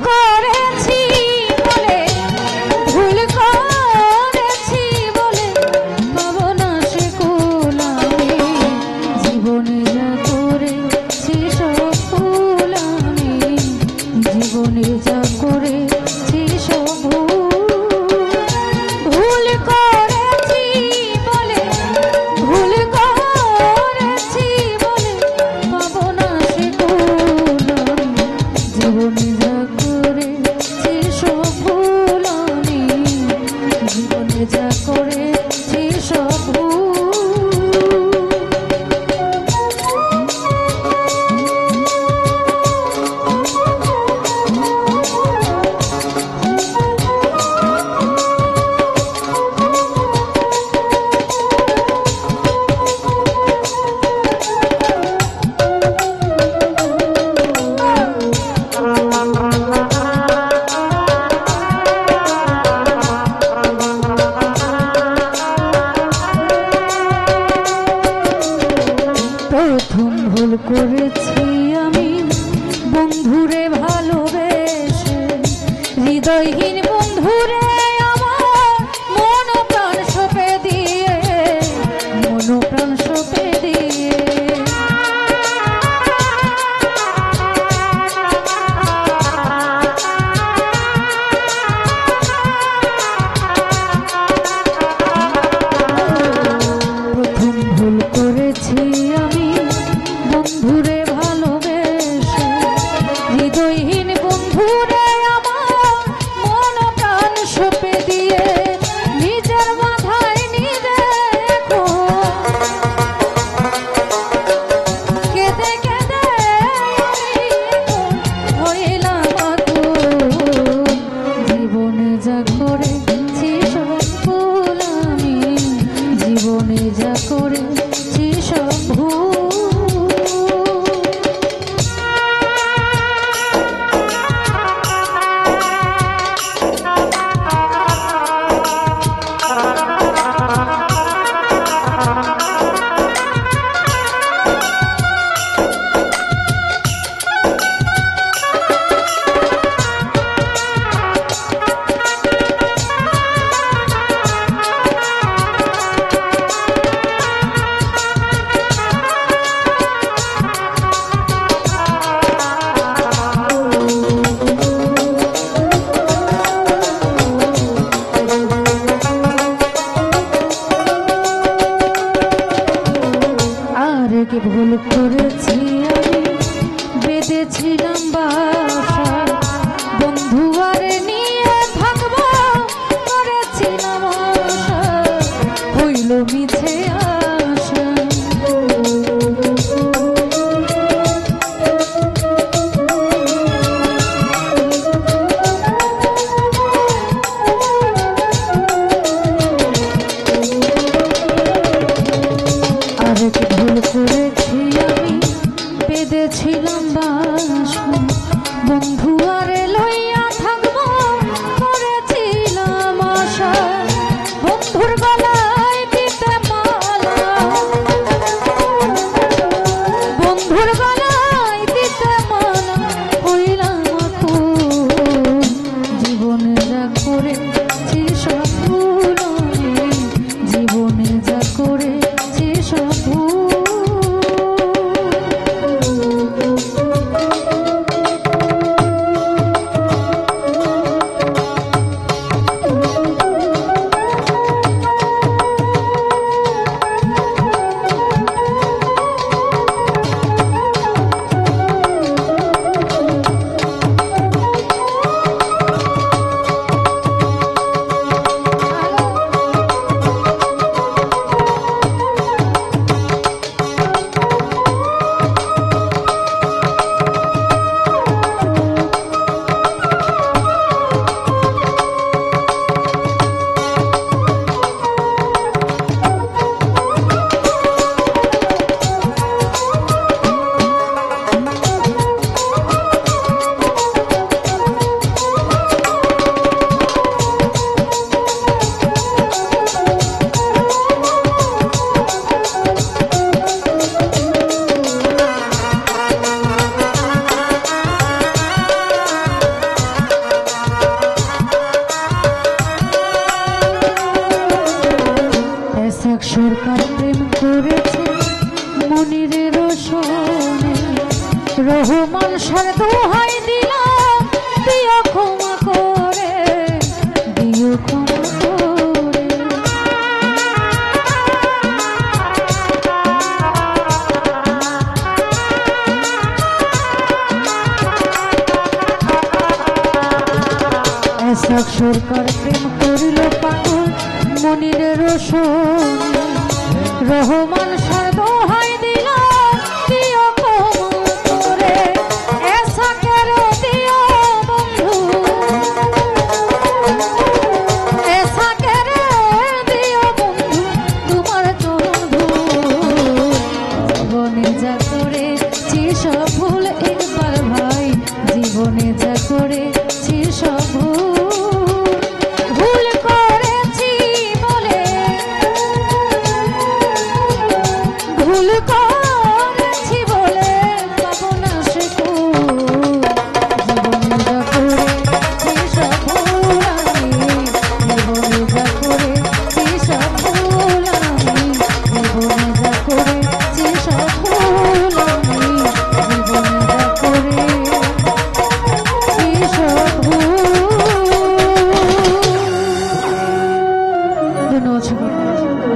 করেছি বলে, ভুল করেছি বলে পাবো না সে কুল আমি। জীবনে যা করেছি সব ভুল আমি, জীবনে যা করেছি সব ভুল করেছি বলে, ভুল করেছি বলে পাবো না সে কুল আমি। জীবনে যা করেছি সব ভুল আমি, জীবনে যা করেছি সব ভুল। প্রথম ভুল করেছি আমি বন্ধুরে ভালোবেসে, হৃদয়হীন বন্ধুরে আমার মন প্রাণ সঁপে দিয়ে, মন প্রাণ সঁপে দিয়ে। প্রথম ভুল করেছি আমি বন্ধুরে ভালোবেসে, হৃদয়হীন বন্ধুরে আমার মন প্রাণ সঁপে দিয়ে। নিজের মাথায় নিজে কেঁদে কেঁদে আমি হইলাম আকুল। জীবনে যা করেছি সব ভুল আমি, জীবনে যা করেছি সব ভুল। আরেক ভুল করেছি আমি বেঁধেছিলাম বাসা, বন্ধু আরে নিয়ে থাকবো করেছিলাম আশা, হইল মিছে আশা। আরেক ভুল করেছি আমি বেঁধেছিলাম বাসা, বন্ধু আরে লইয়া থাকবো করেছিলাম আশা, বন্ধুর গলায় দিতে মালা, বন্ধুর গলায় দিতে মালা হইলাম আকুল। জীবনে যা করেছি সব ভুল আমি, জীবনে যা করেছি সব ভুল। রহমান দোহাই দিলাম দিও ক্ষমা করে, দিও ক্ষমা করে। এসক সরকার প্রেম করিল পাগল মনিরের রোশন, রহমান দোহাই দিলাম দিও ক্ষমা করে। এসকের দিও বন্ধু, এসকের দিও বন্ধু তোমার চরণ ধূল। জীবনে যা করেছি সব ভুল একবার ভাই, জীবনে যা করেছি সব ভুল করেছি বলে ভুল করে